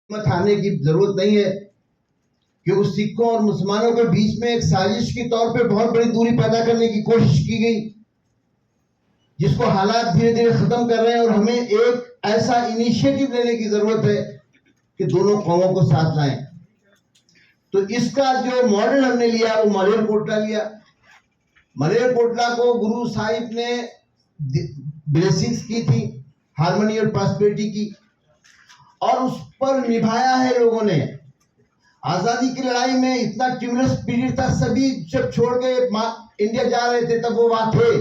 मत हारने की जरूरत नहीं है, क्योंकि सिखों और मुसलमानों के बीच में एक साजिश के तौर पे बहुत बड़ी दूरी पैदा करने की कोशिश की गई, जिसको हालात धीरे धीरे खत्म कर रहे हैं। और हमें एक ऐसा इनिशिएटिव लेने की जरूरत है कि दोनों कौमों को साथ लाएं। तो इसका जो मॉडल हमने लिया वो मलेरकोटला लिया। मलेरकोटला को गुरु साहिब ने ब्लेसिंग्स की थी, हार्मनी और प्रॉस्पेरिटी की, और उस पर निभाया है लोगों ने। आजादी की लड़ाई में इतना ट्यूमरस पीरियड था, सभी जब छोड़ के इंडिया जा रहे थे तब वो वहां थे,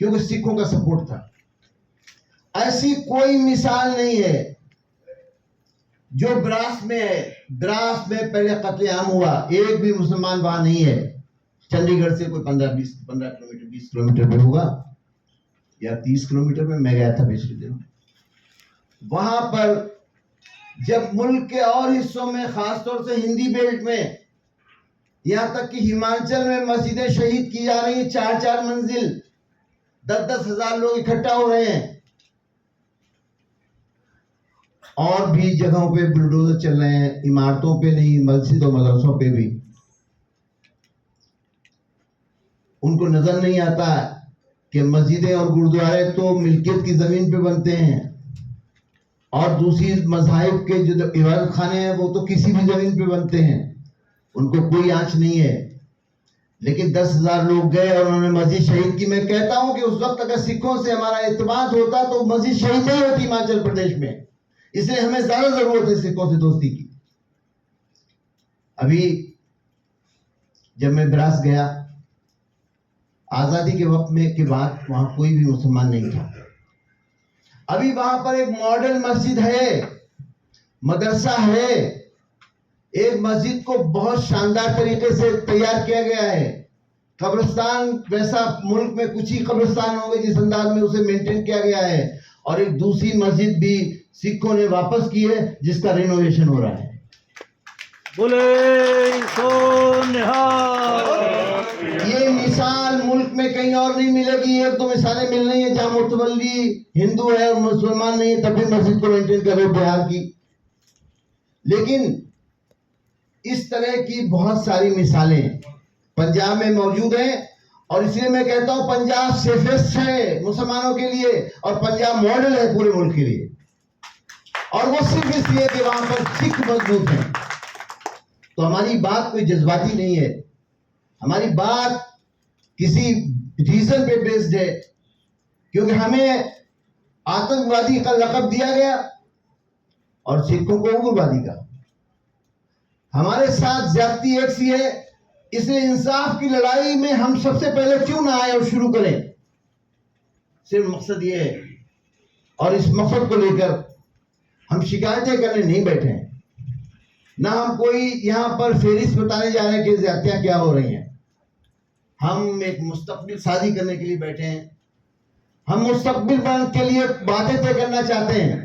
क्योंकि सिखों का सपोर्ट था। ऐसी कोई मिसाल नहीं है जो द्रास में है। द्रास में पहले कत्लेआम हुआ, एक भी मुसलमान वहां नहीं है। चंडीगढ़ से कोई 15 किलोमीटर 20 किलोमीटर पे होगा, या 30 किलोमीटर में। मैं गया था पिछले दिनों वहां पर। जब मुल्क के और हिस्सों में, खासतौर से हिंदी बेल्ट में, यहां तक कि हिमाचल में मस्जिदें शहीद की जा रही हैं, 4-4 मंजिल, 10-10 हजार लोग इकट्ठा हो रहे हैं, और भी जगहों पे बुलडोजर चल रहे हैं, इमारतों पे नहीं, मस्जिद और मदरसों पे भी। उनको नजर नहीं आता कि मस्जिदें और गुरुद्वारे तो मिल्कियत की जमीन पे बनते हैं, और दूसरी मज़ाहिब के जो इबादत खाने हैं वो तो किसी भी जमीन पे बनते हैं, उनको कोई आंच नहीं है। लेकिन 10,000 लोग गए और उन्होंने मस्जिद शहीद की। मैं कहता हूं कि उस वक्त अगर सिखों से हमारा इत्तेमाद होता तो मस्जिद शहीद नहीं होती हिमाचल प्रदेश में। इसलिए हमें ज्यादा जरूरत है सिखों से दोस्ती की। अभी जब मैं द्रास गया, आजादी के वक्त में के बाद वहां कोई भी मुसलमान नहीं था। अभी वहां पर एक मॉडल मस्जिद है, मदरसा है। एक मस्जिद को बहुत शानदार तरीके से तैयार किया गया है। कब्रिस्तान वैसा मुल्क में कुछ ही कब्रिस्तान होंगे जिस अंदाज में उसे मेंटेन किया गया है। और एक दूसरी मस्जिद भी सिखों ने वापस की है, जिसका रिनोवेशन हो रहा है। बोले सो निहाल। ये मिसाल मुल्क में कहीं और नहीं मिलेगी। एक दो मिसालें मिल रही हैं जहां मुतवल्ली हिंदू है और मुसलमान नहीं है, तब भी मस्जिद को मेंटेन कर रहे बिहार की। लेकिन इस तरह की बहुत सारी मिसालें पंजाब में मौजूद हैं, और इसलिए मैं कहता हूं पंजाब सेफेस्ट है मुसलमानों के लिए, और पंजाब मॉडल है पूरे मुल्क के लिए। और वो सिर्फ इसलिए कि वहां पर सिख मजबूत है। तो हमारी बात कोई जज्बाती नहीं है, हमारी बात किसी रीजन पे बेस्ड है, क्योंकि हमें आतंकवादी का लक़ब दिया गया और सिखों को उग्रवादी का। हमारे साथ ज्यादती एक सी है, इसलिए इंसाफ की लड़ाई में हम सबसे पहले क्यों ना आए और शुरू करें। सिर्फ मकसद ये है, और इस मकसद को लेकर हम शिकायतें करने नहीं बैठे हैं, ना हम कोई यहां पर फेरिस्त बताने जा रहे हैं कि ज्यादतियां क्या हो रही हैं। हम एक मुस्तकबिल साजी करने के लिए बैठे हैं। हम मुस्तकबिल के लिए बातें तय करना चाहते हैं,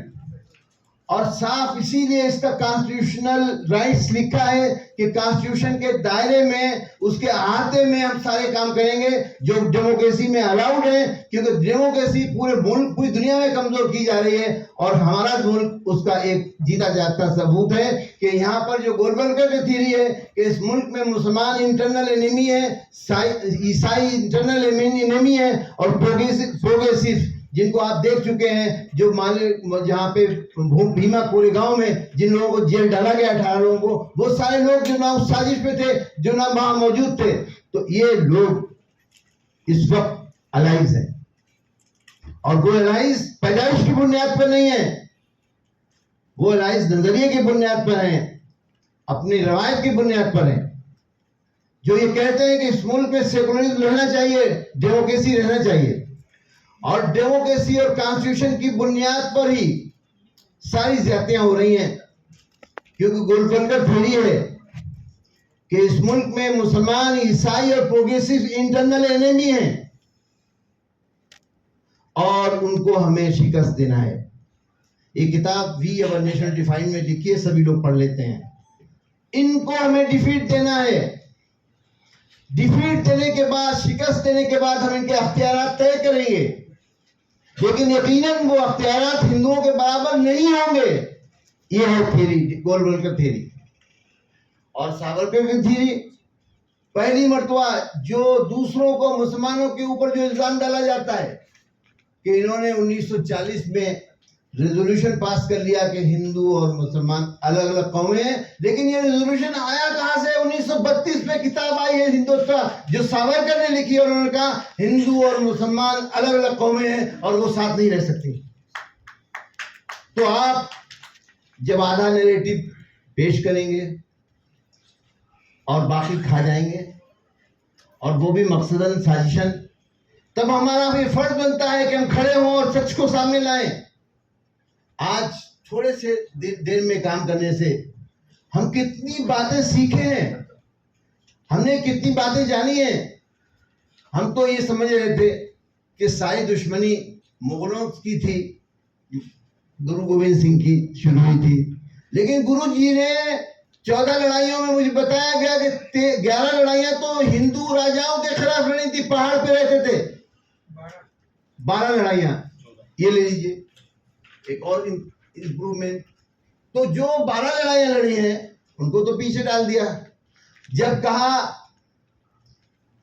और साफ इसीलिए इसका कॉन्स्टिट्यूशनल राइट्स लिखा है कि कॉन्स्टिट्यूशन के दायरे में, उसके अहाते में हम सारे काम करेंगे जो डेमोक्रेसी में अलाउड है। क्योंकि डेमोक्रेसी पूरे मुल्क, पूरी दुनिया में कमजोर की जा रही है, और हमारा मुल्क उसका एक जीता जागता सबूत है कि यहाँ पर जो गोलबर्गर की थ्योरी है कि इस मुल्क में मुसलमान इंटरनल एनिमी है, ईसाई इंटरनल एनिमी है, और प्रोग्रेसिव जिनको आप देख चुके हैं, जो माले जहाँ पे भीमा पूरे गांव में जिन लोगों को जेल डाला गया 18 लोगों को, वो सारे लोग जो ना उस साजिश पे थे, जो ना वहां मौजूद थे। तो ये लोग इस वक्त अलाइज हैं, और वो अलाइज पैदाइश की बुनियाद पर नहीं है, वो अलाइज नजरिए की बुनियाद पर हैं, अपनी रवायत की बुनियाद पर हैं, जो ये कहते हैं कि इस मुल्क में सेकुलरिज्म रहना चाहिए, डेमोक्रेसी रहना चाहिए। और डेमोक्रेसी और कॉन्स्टिट्यूशन की बुनियाद पर ही सारी ज्यादतियां हो रही हैं, क्योंकि गोलबर्गर थ्योरी है कि इस मुल्क में मुसलमान, ईसाई और प्रोग्रेसिव इंटरनल एनिमी हैं, और उनको हमें शिकस्त देना है। ये किताब वी अवर नेशनल डिफाइन में लिखी है, सभी लोग पढ़ लेते हैं। इनको हमें डिफीट देना है। डिफीट देने के बाद, शिकस्त देने के बाद हम इनके अख्तियारात तय करेंगे, लेकिन यकीनन वो अख्तियारात हिंदुओं के बराबर नहीं होंगे। ये है थ्योरी, गोलवलकर थ्योरी। और सावरकर की थ्योरी, पहली मर्तबा जो दूसरों को, मुसलमानों के ऊपर जो इल्जाम डाला जाता है कि इन्होंने 1940 में रेजोल्यूशन पास कर लिया कि हिंदू और मुसलमान अलग अलग कौमें हैं, लेकिन ये रेजोल्यूशन आया कहां से? 1932 में किताब आई है हिंदुत्व, जो सावरकर ने लिखी और उन्होंने कहा हिंदू और मुसलमान अलग अलग कौमें हैं और वो साथ नहीं रह सकती। तो आप जब आधा नैरेटिव पेश करेंगे और बाकी खा जाएंगे, और वो भी मकसदन साजिशन, तब हमारा भी फर्ज बनता है कि हम खड़े हों और सच को सामने लाएं। आज थोड़े से देर में काम करने से हम कितनी बातें सीखे हैं, हमने कितनी बातें जानी हैं। हम तो ये समझ रहे थे कि सारी दुश्मनी मुगलों की थी, गुरु गोविंद सिंह की शुरू हुई थी, लेकिन गुरु जी ने 14 लड़ाइयों में मुझे बताया गया कि 11 लड़ाइयां तो हिंदू राजाओं के खिलाफ लड़ी थी, पहाड़ पे रहते थे। 12 लड़ाइयां ये ले लीजिए, एक और इंप्रूवमेंट। तो जो 12 लड़ाइयां लड़ी हैं उनको तो पीछे डाल दिया। जब कहा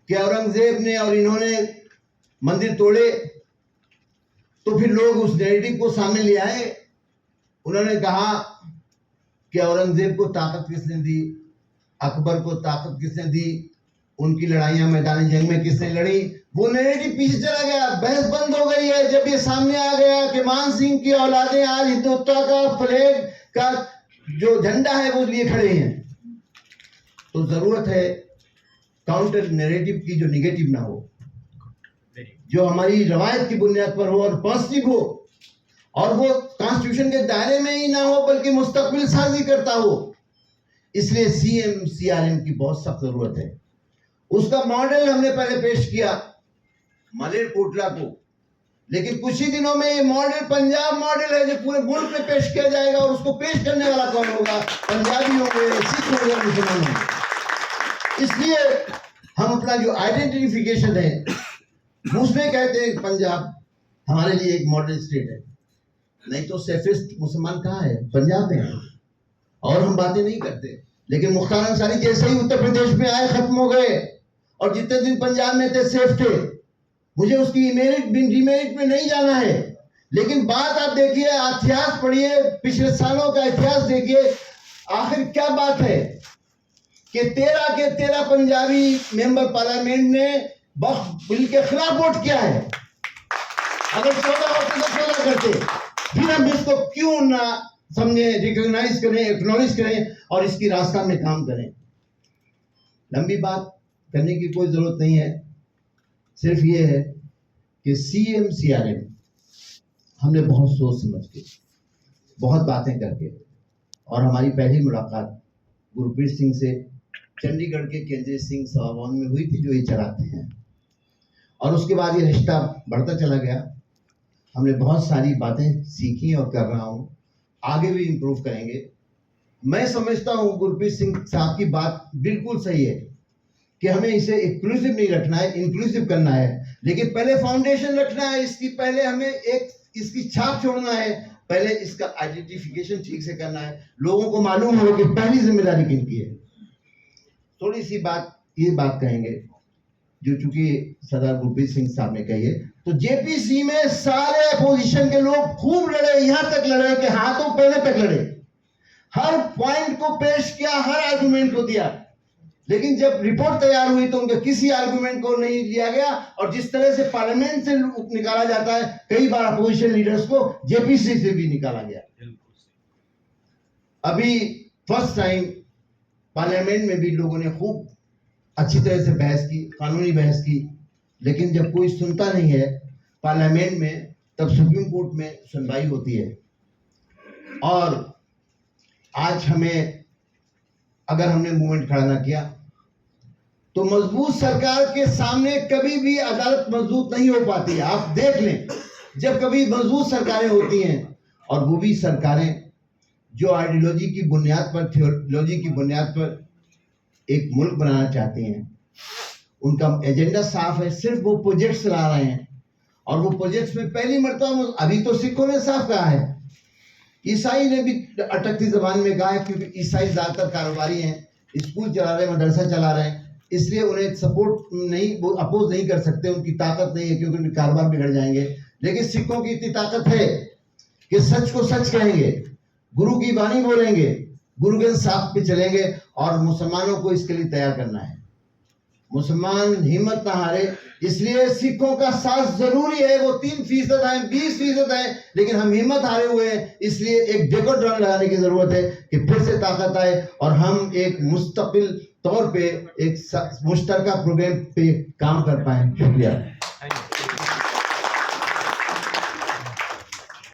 कि औरंगजेब ने और इन्होंने मंदिर तोड़े, तो फिर लोग उस नैरेटिव को सामने ले आए। उन्होंने कहा कि औरंगजेब को ताकत किसने दी, अकबर को ताकत किसने दी, उनकी लड़ाइयां मैदान जंग में किसने लड़ी। वो नैरेटिव पीछे चला गया, बहस बंद हो गई है। जब ये सामने आ गया कि मान सिंह की औलादें आज हिंदुत्व का फ्लैग का जो झंडा है वो लिए खड़े हैं, तो जरूरत है काउंटर नैरेटिव की जो निगेटिव ना हो, जो हमारी रवायत की बुनियाद पर हो और पॉजिटिव हो, और वो कॉन्स्टिट्यूशन के दायरे में ही ना हो बल्कि मुस्तकबिल साजी करता हो। इसलिए CM-CRM की बहुत सख्त जरूरत है। उसका मॉडल हमने पहले पेश किया मालेरकोटला को, लेकिन कुछ ही दिनों में ये मॉडल पंजाब मॉडल है जो पूरे मुल्क में पेश किया जाएगा। और उसको पेश करने वाला कौन होगा? पंजाबी होंगे, सिख होंगे, मुसलमान होंगे। इसलिए हम अपना जो आइडेंटिफिकेशन है उसमें कहते हैं पंजाब हमारे लिए एक मॉडल स्टेट है। नहीं तो सेफिस्ट मुसलमान कहाँ है? पंजाब में है। और हम बातें नहीं करते, लेकिन मुख्तार अंसारी जैसे ही उत्तर प्रदेश में आए खत्म हो गए, और जितने दिन पंजाब में थे सेफ थे। मुझे उसकी मेरिट डिमेरिट में नहीं जाना है, लेकिन बात आप देखिए, इतिहास पढ़िए, पिछले सालों का इतिहास देखिए, आखिर क्या बात है कि 13 के 13 पंजाबी मेंबर पार्लियामेंट ने वक्फ बिल के खिलाफ वोट किया है। अगर 14 होते तो 14 करते। फिर हम इसको क्यों ना समझे, रिकॉग्नाइज करें, एक्नॉलेज करें और इसकी रास्ता में काम करें। लंबी बात करने की कोई जरूरत नहीं है, सिर्फ ये है कि CM-CRM हमने बहुत सोच समझ के, बहुत बातें करके, और हमारी पहली मुलाकात गुरप्रीत सिंह से चंडीगढ़ के केंद्रीय सिंह सभा भवन में हुई थी, जो ये चलाते हैं, और उसके बाद ये रिश्ता बढ़ता चला गया। हमने बहुत सारी बातें सीखी और कर रहा हूँ, आगे भी इम्प्रूव करेंगे। मैं समझता हूँ गुरप्रीत सिंह साहब की बात बिल्कुल सही है कि हमें इसे एक्सक्लूसिव नहीं रखना है, इंक्लूसिव करना है, लेकिन पहले फाउंडेशन रखना है इसकी, पहले हमें एक इसकी छाप छोड़ना है, पहले इसका आइडेंटिफिकेशन ठीक से करना है, लोगों को मालूम हो कि पहली जिम्मेदारी किनकी है। थोड़ी सी ये बात कहेंगे जो चूंकि सरदार गुरप्रीत सिंह साहब ने कही है। तो JPC में सारे अपोजिशन के लोग खूब लड़े, यहां तक लड़े कि हाथों पैरों तक लड़े, हर पॉइंट को पेश किया, हर आर्गुमेंट को दिया, लेकिन जब रिपोर्ट तैयार हुई तो उनके किसी आर्गुमेंट को नहीं लिया गया। और जिस तरह से पार्लियामेंट से निकाला जाता है, कई बार अपोजिशन लीडर्स को JPC से भी निकाला गया। अभी फर्स्ट टाइम पार्लियामेंट में भी लोगों ने खूब अच्छी तरह से बहस की, कानूनी बहस की, लेकिन जब कोई सुनता नहीं है पार्लियामेंट में, तब सुप्रीम कोर्ट में सुनवाई होती है। और आज हमें, अगर हमने मूवमेंट खड़ा ना किया तो मजबूत सरकार के सामने कभी भी अदालत मजबूत नहीं हो पाती। आप देख लें, जब कभी मजबूत सरकारें होती हैं, और वो भी सरकारें जो आइडियोलॉजी की बुनियाद पर, थियोलॉजी की बुनियाद पर एक मुल्क बनाना चाहते हैं, उनका एजेंडा साफ है, सिर्फ वो प्रोजेक्ट्स ला रहे हैं। और वो प्रोजेक्ट्स में पहली मर्तबा, अभी तो सिखों ने साफ कहा है ईसाई ने भी अटकती जबान में कहा है, क्योंकि ईसाई ज्यादातर कारोबारी हैं, स्कूल चला रहे हैं, मदरसा चला रहे हैं, इसलिए उन्हें सपोर्ट नहीं, वो अपोज नहीं कर सकते, उनकी ताकत नहीं है, क्योंकि उनके कारोबार बिगड़ जाएंगे। लेकिन सिखों की इतनी ताकत है कि सच को सच कहेंगे, गुरु की वाणी बोलेंगे, गुरु के साथ पे चलेंगे, और मुसलमानों को इसके लिए तैयार करना है। मुसलमान हिम्मत ना हारे, इसलिए सिखों का साथ जरूरी है। वो 3% है, 20% है, लेकिन हम हिम्मत हारे हुए हैं, इसलिए एक डेकोड्रम लगाने की जरूरत है कि फिर से ताकत आए और हम एक मुस्तकिल तौर पे एक मुश्तरका प्रोग्राम पे काम कर पाए। शुक्रिया।